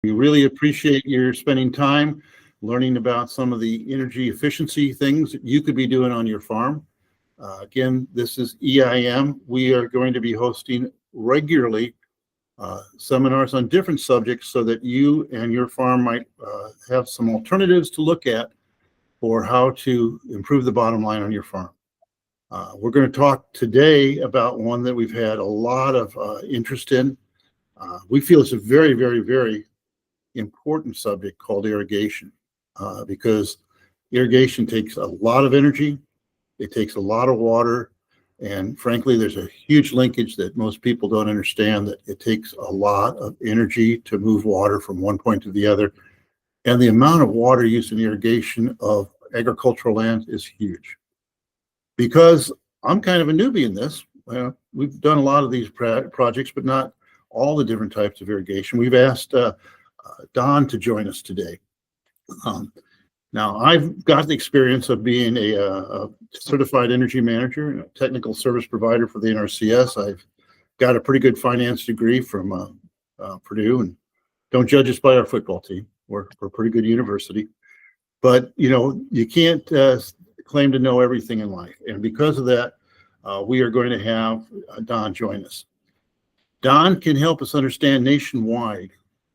We really appreciate your spending time learning about some of the energy efficiency things that you could be doing on your farm. Again, this is EIM. We are going to be hosting regularly seminars on different subjects so that you and your farm might have some alternatives to look at for how to improve the bottom line on your farm. We're going to talk today about one that we've had a lot of interest in. We feel it's a very, very, very important subject called irrigation because irrigation takes a lot of energy, it takes a lot of water, and frankly, there's a huge linkage that most people don't understand, that it takes a lot of energy to move water from one point to the other. And the amount of water used in irrigation of agricultural land is huge. Because I'm kind of a newbie in this, we've done a lot of these projects, but not all the different types of irrigation. We've asked Don to join us today. Now, I've got the experience of being a certified energy manager and a technical service provider for the NRCS. I've got a pretty good finance degree from Purdue, and don't judge us by our football team. We're a pretty good university. But, you can't claim to know everything in life. And because of that, we are going to have Don join us. Don can help us understand nationwide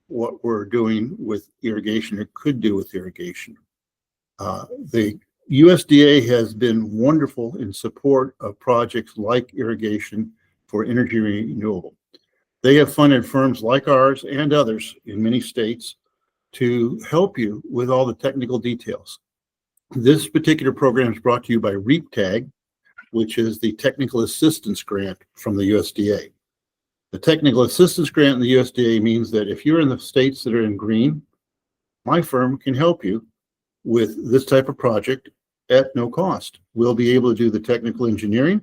what we're doing with irrigation or could do with irrigation. The USDA has been wonderful in support of projects like irrigation for energy renewable. They have funded firms like ours and others in many states to help you with all the technical details. This particular program is brought to you by REAP-TAG, which is the Technical Assistance Grant from the USDA. The Technical Assistance Grant in the USDA means that if you're in the states that are in green, my firm can help you with this type of project at no cost. We'll be able to do the technical engineering,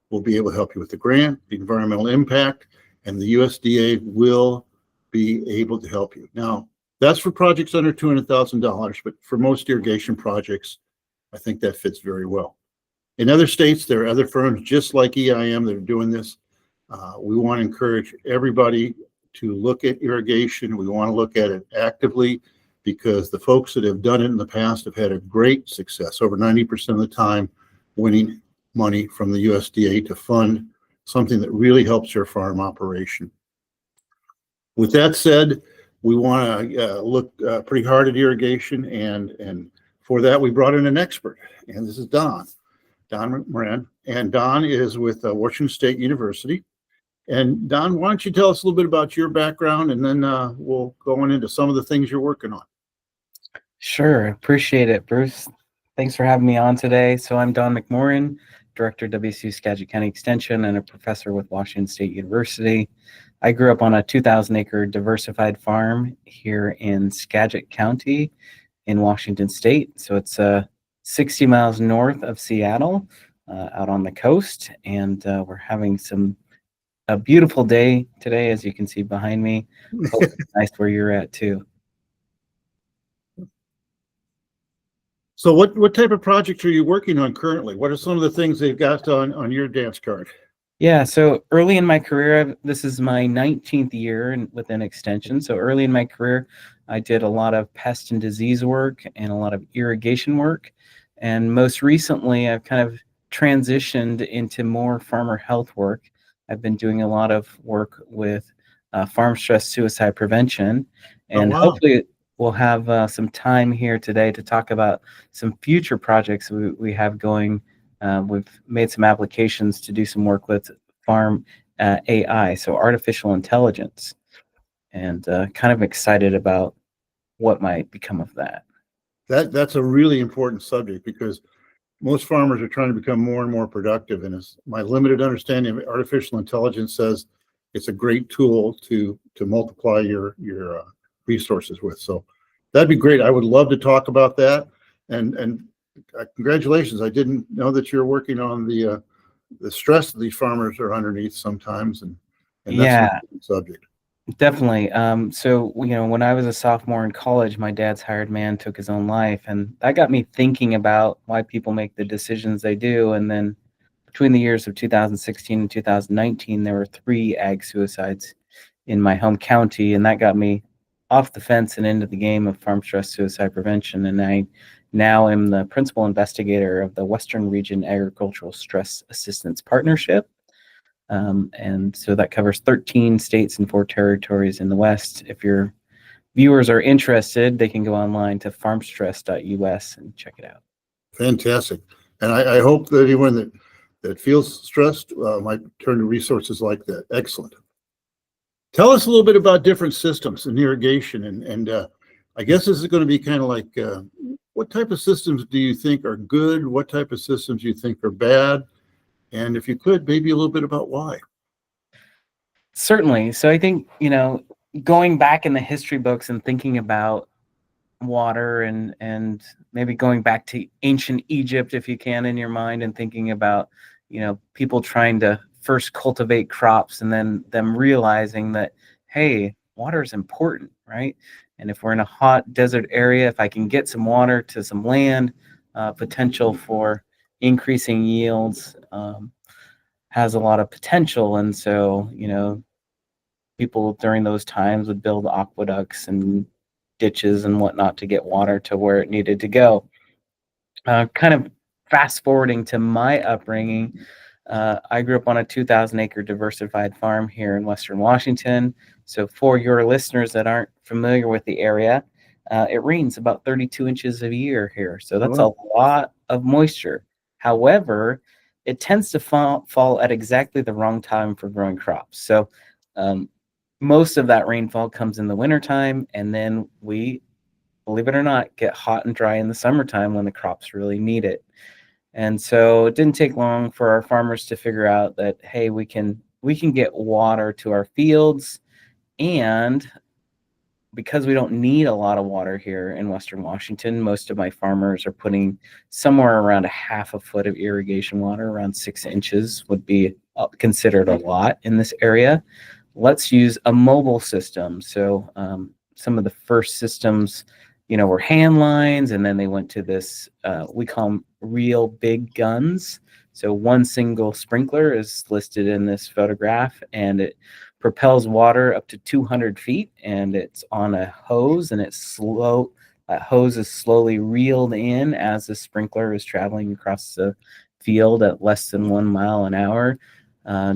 we'll be able to help you with the grant, the environmental impact, and the USDA will be able to help you. Now, that's for projects under $200,000, but for most irrigation projects, I think that fits very well. In other states, there are other firms just like EIM that are doing this. We want to encourage everybody to look at irrigation. We want to look at it actively because the folks that have done it in the past have had a great success, over 90% of the time, winning money from the USDA to fund something that really helps your farm operation. With that said, we want to look pretty hard at irrigation, and for that we brought in an expert, and this is Don McMoran, and Don is with Washington State University. And Don, why don't you tell us a little bit about your background, and then we'll go on into some of the things you're working on. Sure, appreciate it, Bruce. Thanks for having me on today. So I'm Don McMoran, Director, WSU Skagit County Extension, and a professor with Washington State University. I grew up on a 2,000-acre diversified farm here in Skagit County in Washington State. So it's 60 miles north of Seattle, out on the coast, and we're having a beautiful day today, as you can see behind me. Hope it's nice where you're at too. So what type of projects are you working on currently? What are some of the things they've got on your dance card? Yeah, so early in my career, this is my 19th year within Extension. So early in my career, I did a lot of pest and disease work and a lot of irrigation work. And most recently, I've kind of transitioned into more farmer health work. I've been doing a lot of work with farm stress suicide prevention. And hopefully we'll have some time here today to talk about some future projects we have going. We've made some applications to do some work with farm AI, so artificial intelligence, and kind of excited about what might become of that. That's a really important subject because most farmers are trying to become more and more productive, and as my limited understanding of artificial intelligence says, it's a great tool to multiply your resources with. So that'd be great. I would love to talk about that, and congratulations. I didn't know that you're working on the stress that these farmers are underneath sometimes, and that's yeah, a subject. Definitely. So, when I was a sophomore in college, my dad's hired man took his own life, and that got me thinking about why people make the decisions they do. And then between the years of 2016 and 2019, there were 3 ag suicides in my home county, and that got me off the fence and into the game of farm stress suicide prevention, and I now am the principal investigator of the Western Region Agricultural Stress Assistance Partnership. And so that covers 13 states and 4 territories in the West. If your viewers are interested, they can go online to farmstress.us and check it out. Fantastic. And I hope that anyone that feels stressed might turn to resources like that. Excellent. Tell us a little bit about different systems in irrigation. And I guess this is going to be kind of like, what type of systems do you think are good? What type of systems do you think are bad? And if you could, maybe a little bit about why. Certainly. So I think, going back in the history books and thinking about water and maybe going back to ancient Egypt, if you can, in your mind, and thinking about, people trying to first cultivate crops and then them realizing that, hey, water is important, right? And if we're in a hot desert area, if I can get some water to some land, potential for increasing yields has a lot of potential. And so, people during those times would build aqueducts and ditches and whatnot to get water to where it needed to go. Kind of fast forwarding to my upbringing, I grew up on a 2,000-acre diversified farm here in Western Washington. So for your listeners that aren't familiar with the area, it rains about 32 inches a year here. So that's a lot of moisture. However, it tends to fall at exactly the wrong time for growing crops. So most of that rainfall comes in the wintertime, and then we, believe it or not, get hot and dry in the summertime when the crops really need it. And so it didn't take long for our farmers to figure out that, hey, we can get water to our fields, and because we don't need a lot of water here in Western Washington, most of my farmers are putting somewhere around a half a foot of irrigation water, around 6 inches would be considered a lot in this area. Let's use a mobile system. So some of the first systems, were hand lines, and then they went to this, we call them real big guns. So one single sprinkler is listed in this photograph, and it propels water up to 200 feet, and it's on a hose, and that hose is slowly reeled in as the sprinkler is traveling across the field at less than 1 mile an hour,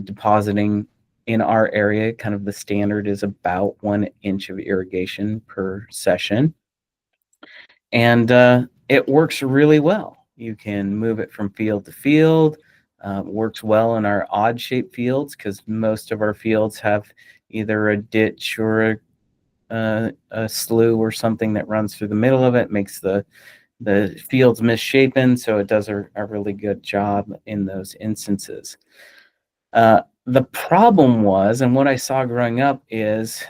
depositing. In our area, kind of the standard is about 1 inch of irrigation per session. And it works really well. You can move it from field to field. Works well in our odd shaped fields because most of our fields have either a ditch or a slough or something that runs through the middle of it, makes the fields misshapen. So it does a really good job in those instances. The problem was, and what I saw growing up is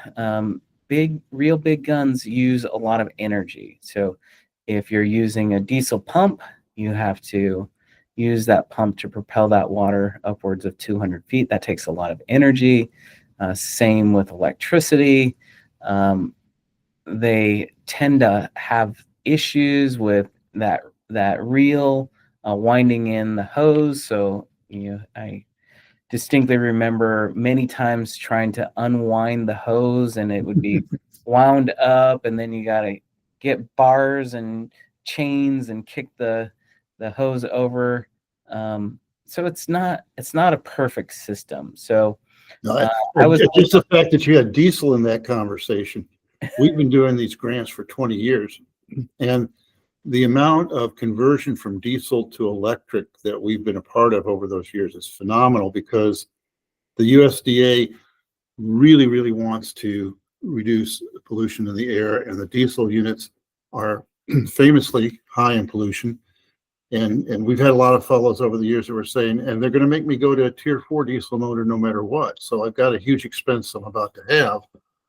real big guns use a lot of energy. So if you're using a diesel pump, you have to use that pump to propel that water upwards of 200 feet. That takes a lot of energy. Same with electricity. They tend to have issues with that reel winding in the hose. So I distinctly remember many times trying to unwind the hose, and it would be wound up, and then you got to get bars and chains and kick the hose over. So it's not a perfect system. So No, just the fact that you had diesel in that conversation. We've been doing these grants for 20 years, and the amount of conversion from diesel to electric that we've been a part of over those years is phenomenal, because the USDA really, really wants to reduce pollution in the air, and the diesel units are famously high in pollution. And we've had a lot of fellows over the years that were saying, and they're going to make me go to a tier 4 diesel motor no matter what. So I've got a huge expense I'm about to have.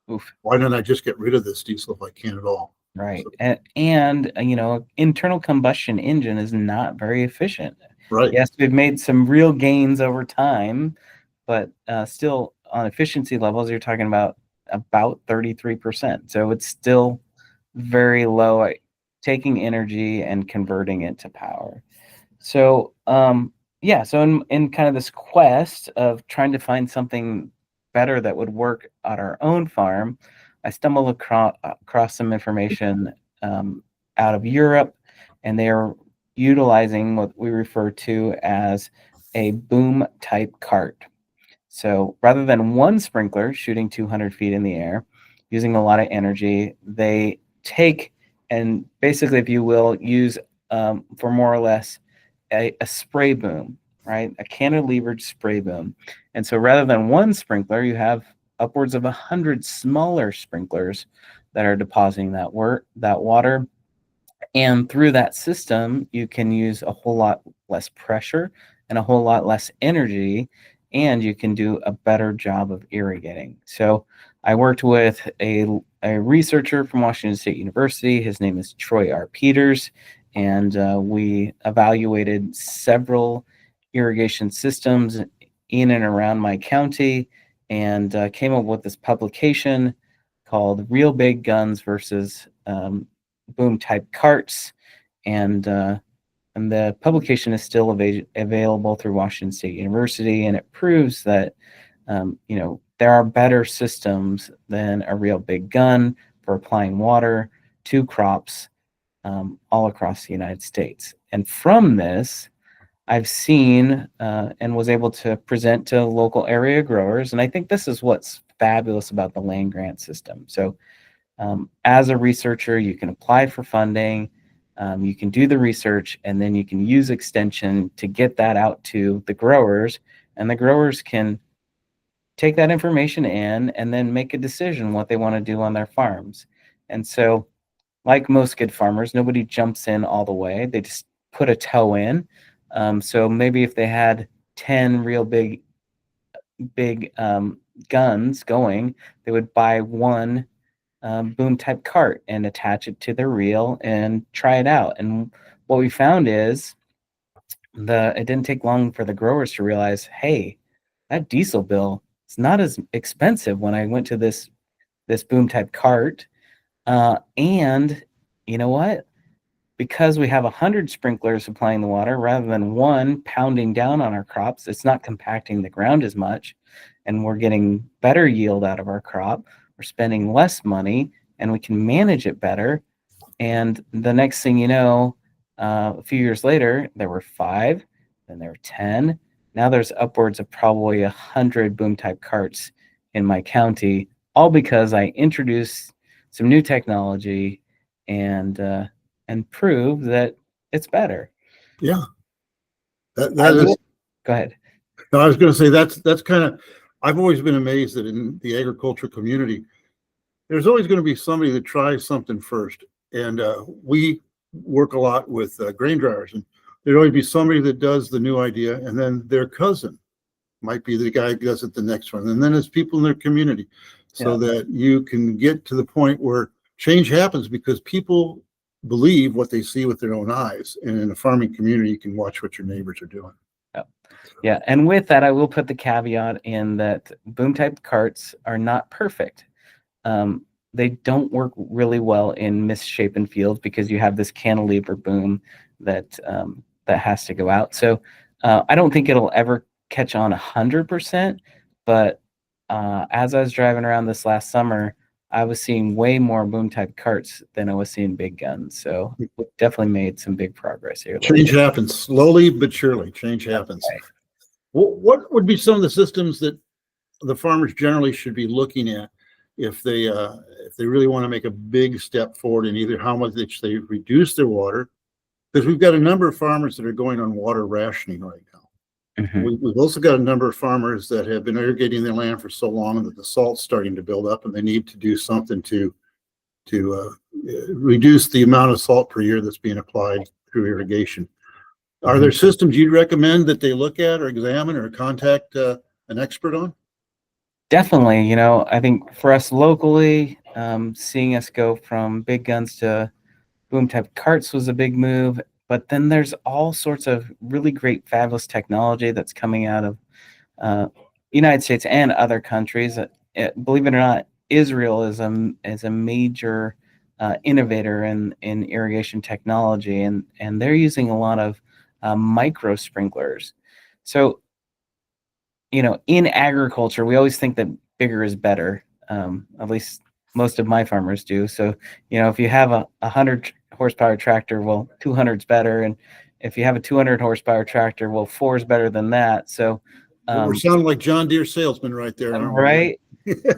Oof. Why don't I just get rid of this diesel if I can at all? Right. So, and internal combustion engine is not very efficient. Right. Yes, we've made some real gains over time, but still on efficiency levels, you're talking about 33%. So it's still very low at taking energy and converting it to power. So so in kind of this quest of trying to find something better that would work at our own farm, I stumbled across some information out of Europe, and they are utilizing what we refer to as a boom type cart. So rather than one sprinkler shooting 200 feet in the air, using a lot of energy, they take and basically, if you will, use for more or less a spray boom, right? A cantilevered spray boom. And so rather than one sprinkler, you have upwards of 100 smaller sprinklers that are depositing that water. And through that system, you can use a whole lot less pressure and a whole lot less energy, and you can do a better job of irrigating. So I worked with a researcher from Washington State University. His name is Troy R. Peters, and we evaluated several irrigation systems in and around my county, and came up with this publication called Real Big Guns versus boom type carts, and the publication is still available through Washington State University, and it proves that there are better systems than a real big gun for applying water to crops all across the United States. And from this, I've seen and was able to present to local area growers, and I think this is what's fabulous about the land grant system. So as a researcher, you can apply for funding, you can do the research, and then you can use extension to get that out to the growers, and the growers can take that information in and then make a decision what they want to do on their farms. And so, like most good farmers, nobody jumps in all the way. They just put a toe in. So maybe if they had 10 real big guns going, they would buy one boom type cart and attach it to their reel and try it out. And what we found is it didn't take long for the growers to realize, hey, that diesel bill is not as expensive when I went to this boom type cart. And you know what? Because we have 100 sprinklers supplying the water rather than one pounding down on our crops, it's not compacting the ground as much, and we're getting better yield out of our crop. We're spending less money, and we can manage it better. And the next thing you know, a few years later, there were 5, then there were 10. Now there's upwards of probably 100 boom type carts in my county, all because I introduced some new technology and prove that it's better. Yeah. That is. Go ahead. No, I was going to say that's kind of. I've always been amazed that in the agriculture community, there's always going to be somebody that tries something first. And we work a lot with grain dryers, and there'd always be somebody that does the new idea, and then their cousin might be the guy who does it the next one. And then it's people in their community, so that you can get to the point where change happens because people believe what they see with their own eyes. And in a farming community, you can watch what your neighbors are doing. Yeah, and with that, I will put the caveat in that boom type carts are not perfect. They don't work really well in misshapen fields because you have this cantilever boom that has to go out. So I don't think it'll ever catch on 100%. But as I was driving around this last summer, I was seeing way more boom type carts than I was seeing big guns. So we definitely made some big progress here. Change happens slowly but surely. Change happens. Right. What would be some of the systems that the farmers generally should be looking at if they really want to make a big step forward in either how much they reduce their water? Because we've got a number of farmers that are going on water rationing right now. Mm-hmm. We've also got a number of farmers that have been irrigating their land for so long that the salt's starting to build up, and they need to do something to reduce the amount of salt per year that's being applied through irrigation. Are there systems you'd recommend that they look at or examine or contact an expert on? Definitely. I think for us locally, seeing us go from big guns to boom type carts was a big move. But then there's all sorts of really great, fabulous technology that's coming out of United States and other countries. Believe it or not, Israel is a major innovator in irrigation technology, and they're using a lot of micro sprinklers. So, in agriculture, we always think that bigger is better. At least most of my farmers do. So, if you have a 100 horsepower tractor, well, 200 is better. And if you have a 200 horsepower tractor, well, 4 is better than that. So, We're sounding like John Deere salesmen right there, aren't we? right.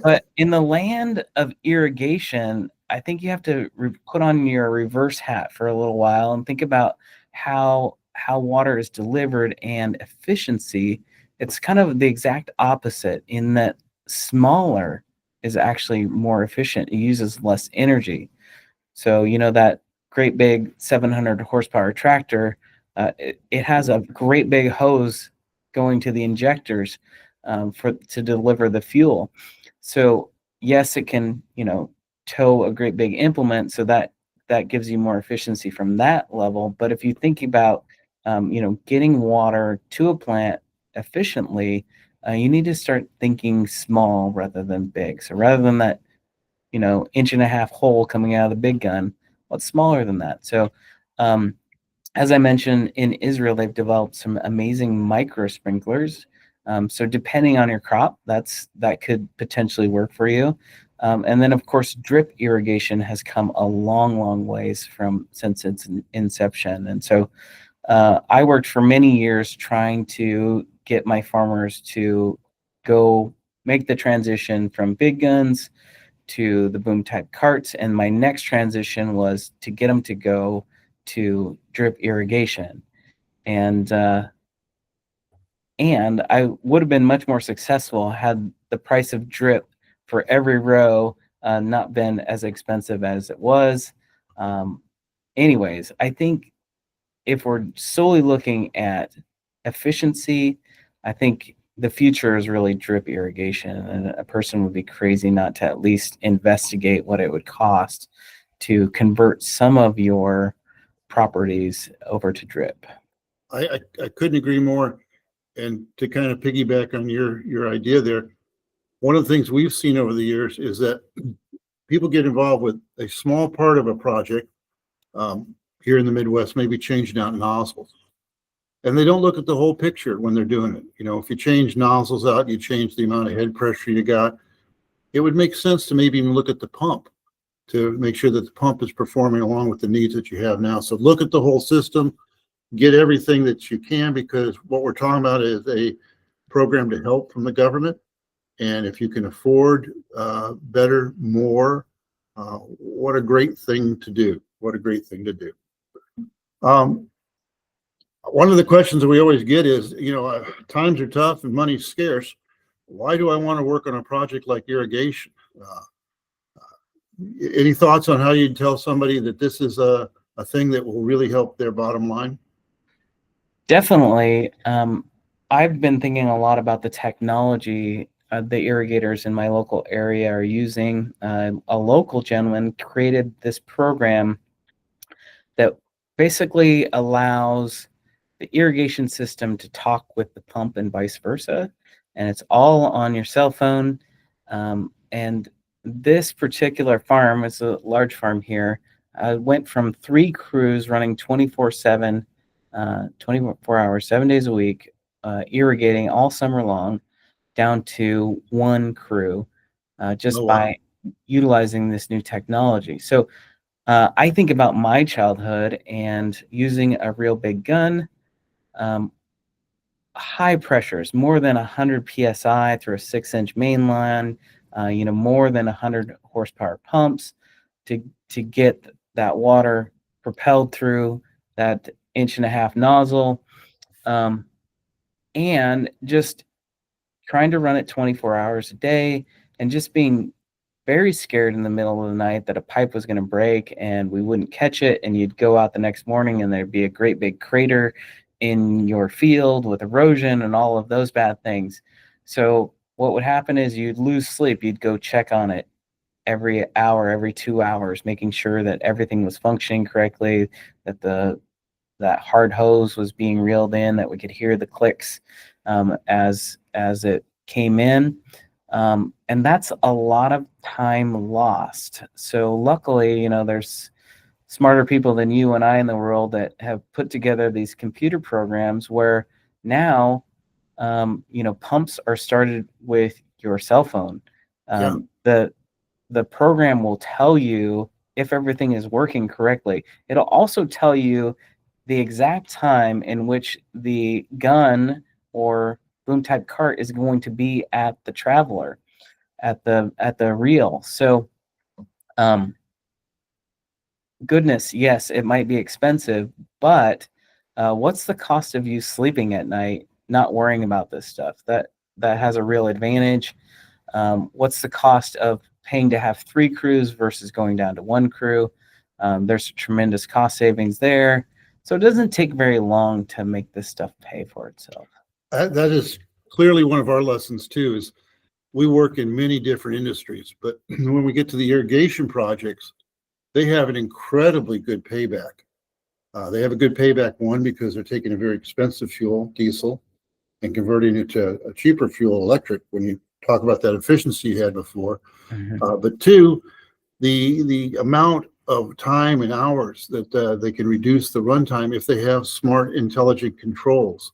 But in the land of irrigation, I think you have to put on your reverse hat for a little while and think about how water is delivered and efficiency. It's kind of the exact opposite in that smaller is actually more efficient. It uses less energy. So, that great big 700 horsepower tractor, it has a great big hose going to the injectors to deliver the fuel. So, yes, it can, tow a great big implement, so that gives you more efficiency from that level. But if you think about, getting water to a plant efficiently, you need to start thinking small rather than big. So rather than that, inch and a half hole coming out of the big gun, what's smaller than that? So, as I mentioned, in Israel, they've developed some amazing micro sprinklers. So depending on your crop, that could potentially work for you. And then, of course, drip irrigation has come a long, long ways since its inception. And so I worked for many years trying to get my farmers to go make the transition from big guns to the boom type carts. And my next transition was to get them to go to drip irrigation. And I would have been much more successful had the price of drip for every row not been as expensive as it was. Anyways, I think if we're solely looking at efficiency, I think the future is really drip irrigation, and a person would be crazy not to at least investigate what it would cost to convert some of your properties over to drip. I couldn't agree more. And to kind of piggyback on your idea there, one of the things we've seen over the years is that people get involved with a small part of a project here in the Midwest, maybe changing out nozzles. And they don't look at the whole picture when they're doing it. If you change nozzles out, you change the amount of head pressure you got. It would make sense to maybe even look at the pump to make sure that the pump is performing along with the needs that you have now. So look at the whole system, get everything that you can, because what we're talking about is a program to help from the government. And if you can afford better, more, what a great thing to do. What a great thing to do. One of the questions that we always get is, times are tough and money's scarce. Why do I want to work on a project like irrigation? Any thoughts on how you'd tell somebody that this is a thing that will really help their bottom line? Definitely. I've been thinking a lot about the technology the irrigators in my local area are using. A local gentleman created this program that basically allows the irrigation system to talk with the pump and vice versa. And it's all on your cell phone. And this particular farm, it's a large farm here, went from 3 crews running 24/7, 24 hours, 7 days a week, irrigating all summer long, down to 1 crew just by utilizing this new technology. So I think about my childhood and using a real big gun, high pressures, more than 100 psi through a 6-inch main line, more than 100 horsepower pumps to get that water propelled through that 1.5-inch nozzle, and just trying to run it 24 hours a day, and just being very scared in the middle of the night that a pipe was going to break and we wouldn't catch it, and you'd go out the next morning and there'd be a great big crater in your field with erosion and all of those bad things. So what would happen is you'd lose sleep. You'd go check on it every hour, every 2 hours, making sure that everything was functioning correctly, that that hard hose was being reeled in, that we could hear the clicks as it came in. And that's a lot of time lost. So luckily, there's smarter people than you and I in the world that have put together these computer programs where now, pumps are started with your cell phone. Yeah. the program will tell you if everything is working correctly. It'll also tell you the exact time in which the gun or boom type cart is going to be at the traveler, at the reel. So um, goodness, yes, it might be expensive, but what's the cost of you sleeping at night, not worrying about this stuff? That has a real advantage. What's the cost of paying to have 3 crews versus going down to 1 crew? There's tremendous cost savings there. So it doesn't take very long to make this stuff pay for itself. That is clearly one of our lessons too, is we work in many different industries, but when we get to the irrigation projects, they have an incredibly good payback. They have a good payback, one, because they're taking a very expensive fuel, diesel, and converting it to a cheaper fuel, electric, when you talk about that efficiency you had before. But two, the amount of time and hours that they can reduce the runtime if they have smart, intelligent controls,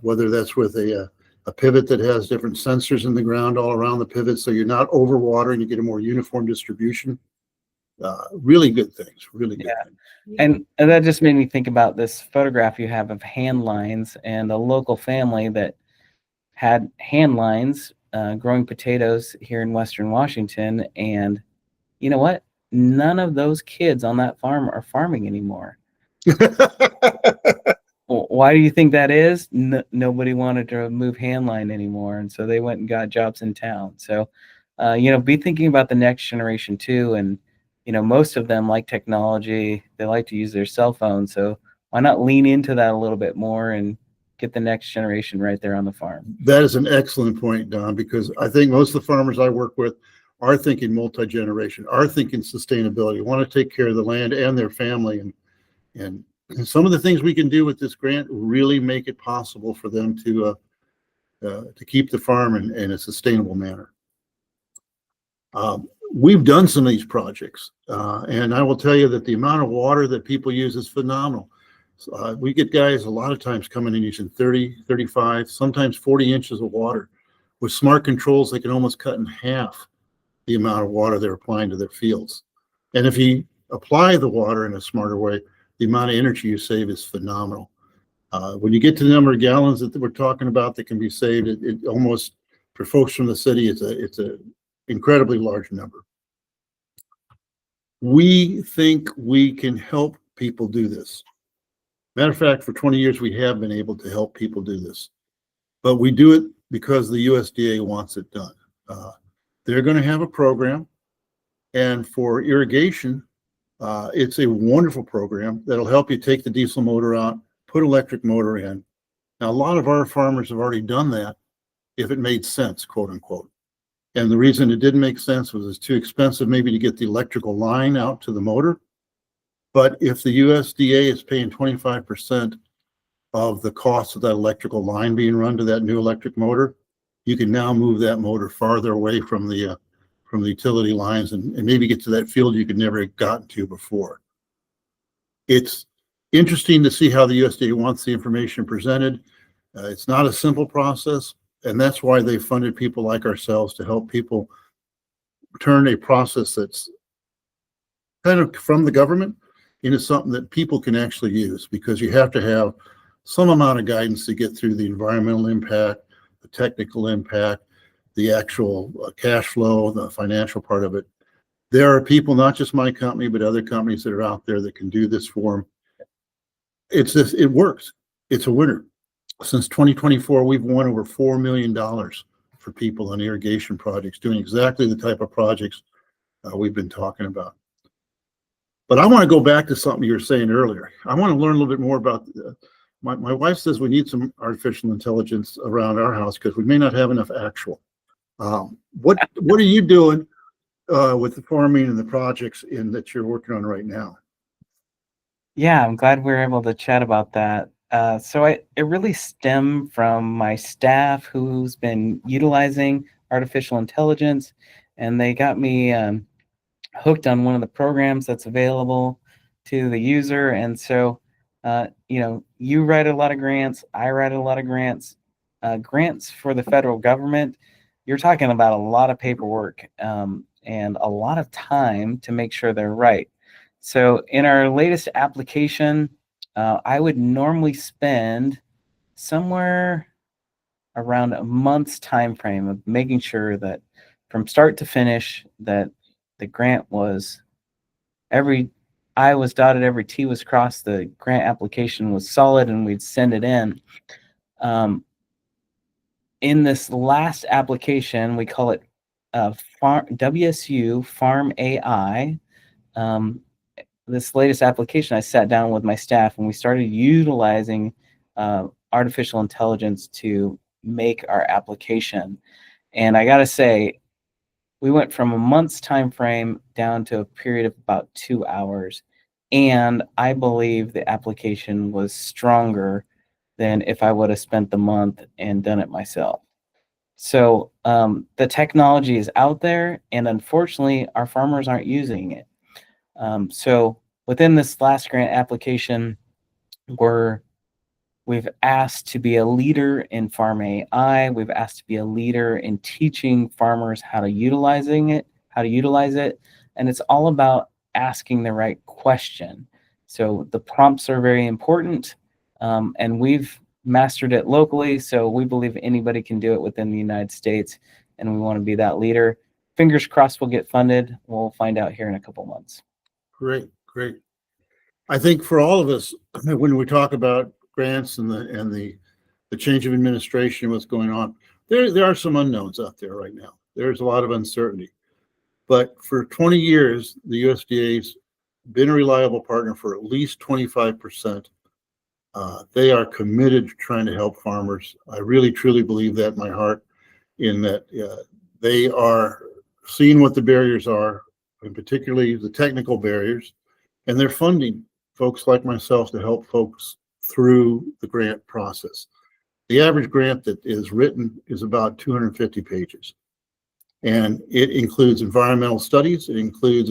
whether that's with a pivot that has different sensors in the ground all around the pivot, so you're not overwatering, you get a more uniform distribution. Really good things, really good things. And that just made me think about this photograph you have of hand lines and a local family that had hand lines growing potatoes here in Western Washington. And you know what? None of those kids on that farm are farming anymore. Well, why do you think that is? Nobody wanted to move handline anymore, and so they went and got jobs in town. So, be thinking about the next generation too. And most of them like technology. They like to use their cell phone. So why not lean into that a little bit more and get the next generation right there on the farm? That is an excellent point, Don, because I think most of the farmers I work with are thinking multi-generation, are thinking sustainability, want to take care of the land and their family, and some of the things we can do with this grant really make it possible for them to keep the farm in a sustainable manner. We've done some of these projects, and I will tell you that the amount of water that people use is phenomenal. We get guys a lot of times coming in using 30, 35, sometimes 40 inches of water. With smart controls, they can almost cut in half the amount of water they're applying to their fields. And if you apply the water in a smarter way, the amount of energy you save is phenomenal. When you get to the number of gallons that we're talking about that can be saved, it almost, for folks from the city, it's a incredibly large number. We think we can help people do this. Matter of fact, for 20 years, we have been able to help people do this, but we do it because the USDA wants it done. They're going to have a program, and for irrigation, it's a wonderful program that'll help you take the diesel motor out, put electric motor in. Now, a lot of our farmers have already done that if it made sense, quote unquote. And the reason it didn't make sense was it's too expensive maybe to get the electrical line out to the motor. But if the USDA is paying 25% of the cost of that electrical line being run to that new electric motor, you can now move that motor farther away from the utility lines and maybe get to that field you could never have gotten to before. It's interesting to see how the USDA wants the information presented. It's not a simple process, and that's why they funded people like ourselves to help people turn a process that's kind of from the government into something that people can actually use, because you have to have some amount of guidance to get through the environmental impact, the technical impact, the actual cash flow, the financial part of it. There are people, not just my company, but other companies that are out there that can do this for them. It works. It's a winner. Since 2024, we've won over $4 million for people on irrigation projects, doing exactly the type of projects we've been talking about. But I want to go back to something you were saying earlier. I want to learn a little bit more about, my wife says we need some artificial intelligence around our house because we may not have enough actual. What are you doing with the farming and the projects that you're working on right now? Yeah, I'm glad we were able to chat about that. So it really stemmed from my staff who's been utilizing artificial intelligence, and they got me hooked on one of the programs that's available to the user. And so, you write a lot of grants, I write a lot of grants. Grants for the federal government, you're talking about a lot of paperwork. and a lot of time to make sure they're right. So in our latest application, I would normally spend somewhere around a month's time frame of making sure that from start to finish that the grant was every I was dotted, every T was crossed, the grant application was solid, and we'd send it in. In this last application, we call it WSU Farm AI. This latest application, I sat down with my staff and we started utilizing artificial intelligence to make our application. And I got to say, we went from a month's time frame down to a period of about 2 hours. And I believe the application was stronger than if I would have spent the month and done it myself. So the technology is out there, and unfortunately, our farmers aren't using it. So within this last grant application, we've asked to be a leader in Farm AI. We've asked to be a leader in teaching farmers how to utilize it. And it's all about asking the right question. So the prompts are very important, and we've mastered it locally. So we believe anybody can do it within the United States, and we want to be that leader. Fingers crossed we'll get funded. We'll find out here in a couple months. Great, great. I think for all of us, when we talk about grants and the change of administration, what's going on, there are some unknowns out there right now. There's a lot of uncertainty. But for 20 years, the USDA's been a reliable partner for at least 25%. They are committed to trying to help farmers. I really, truly believe that in my heart, in that they are seeing what the barriers are, and particularly the technical barriers, and they're funding folks like myself to help folks through the grant process. The average grant that is written is about 250 pages. And it includes environmental studies, it includes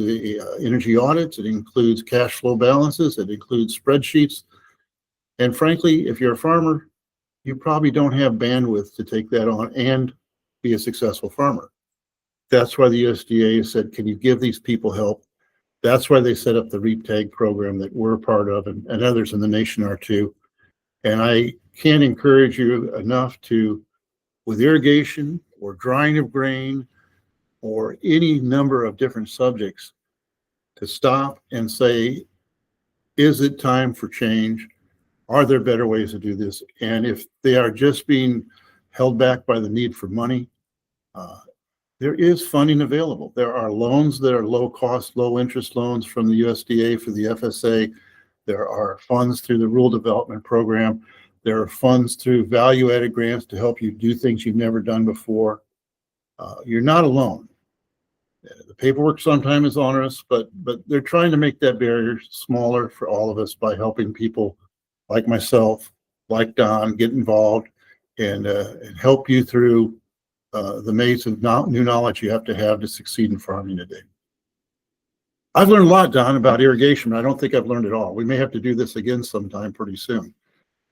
energy audits, it includes cash flow balances, it includes spreadsheets. And frankly, if you're a farmer, you probably don't have bandwidth to take that on and be a successful farmer. That's why the USDA has said, can you give these people help? That's why they set up the REAP tag program that we're a part of, and others in the nation are too. And I can't encourage you enough to, with irrigation or drying of grain or any number of different subjects, to stop and say, is it time for change? Are there better ways to do this? And if they are just being held back by the need for money, there is funding available. There are loans that are low cost, low interest loans from the USDA for the FSA. There are funds through the Rural Development Program. There are funds through value-added grants to help you do things you've never done before. You're not alone. The paperwork sometimes is onerous, but they're trying to make that barrier smaller for all of us by helping people like myself, like Don, get involved and help you through the maze of new knowledge you have to succeed in farming today. I've learned a lot, Don, about irrigation, but I don't think I've learned it all. We may have to do this again sometime pretty soon.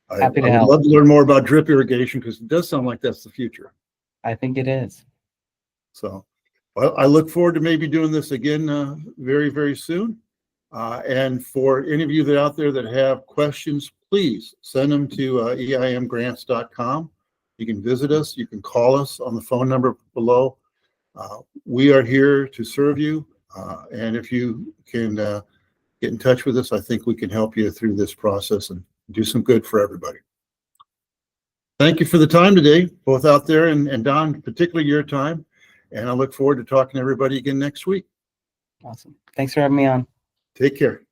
Happy to I would help. love to learn more about drip irrigation because it does sound like that's the future. I think it is. So, well, I look forward to maybe doing this again very, very soon. And for any of you that out there that have questions, please send them to eimgrants.com. You can visit us. You can call us on the phone number below. We are here to serve you. And if you can get in touch with us, I think we can help you through this process and do some good for everybody. Thank you for the time today, both out there and Don, particularly your time. And I look forward to talking to everybody again next week. Awesome. Thanks for having me on. Take care.